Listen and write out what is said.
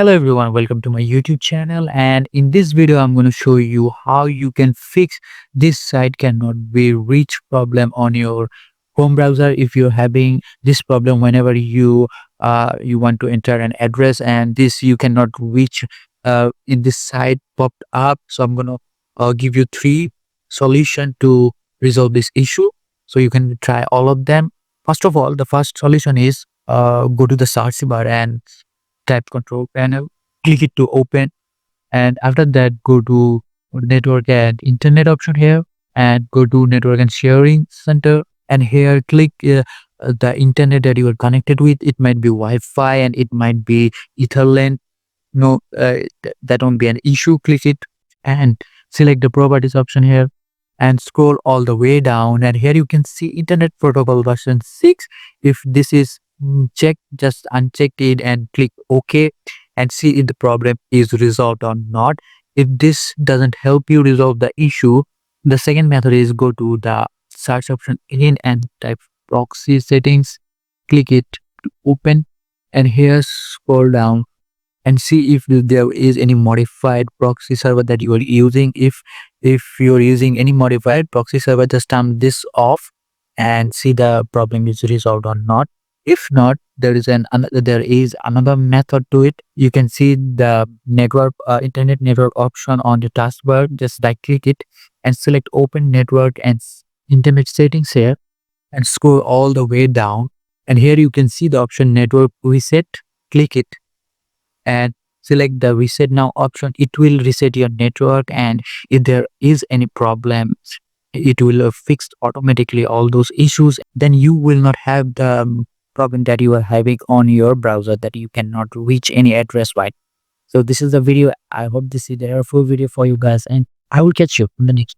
Hello everyone, welcome to my YouTube channel, and in this video I'm going to show you how you can fix this site cannot be reached problem on your Chrome browser. If you're having this problem whenever you want to enter an address and this you cannot reach in this site popped up. So I'm going to give you three solutions to resolve this issue, so you can try all of them. First of all, the first solution is go to the search bar and type control panel, click it to open, and after that go to network and internet option here, and go to network and sharing center, and here click the internet that you are connected with. It might be Wi-Fi and it might be Ethernet. No, that won't be an issue. Click it and select the properties option here and scroll all the way down, and here you can see internet protocol version 6. If this is checked, just uncheck it and click OK and see if the problem is resolved or not. If this doesn't help you resolve the issue, the second method is go to the search option again and type proxy settings, click it to open, and here scroll down and see if there is any modified proxy server that you are using. If you're using any modified proxy server, just turn this off and see the problem is resolved or not. If not, there is another method to it. You can see the network internet network option on the taskbar. Just right click it and select open network and internet settings here, and scroll all the way down, and here you can see the option network reset. Click it and select the reset now option. It will reset your network, and if there is any problem, it will fix automatically all those issues. Then you will not have the problem that you are having on your browser, that you cannot reach any address, right? So this is the video. I hope this is a helpful video for you guys, and I will catch you in the next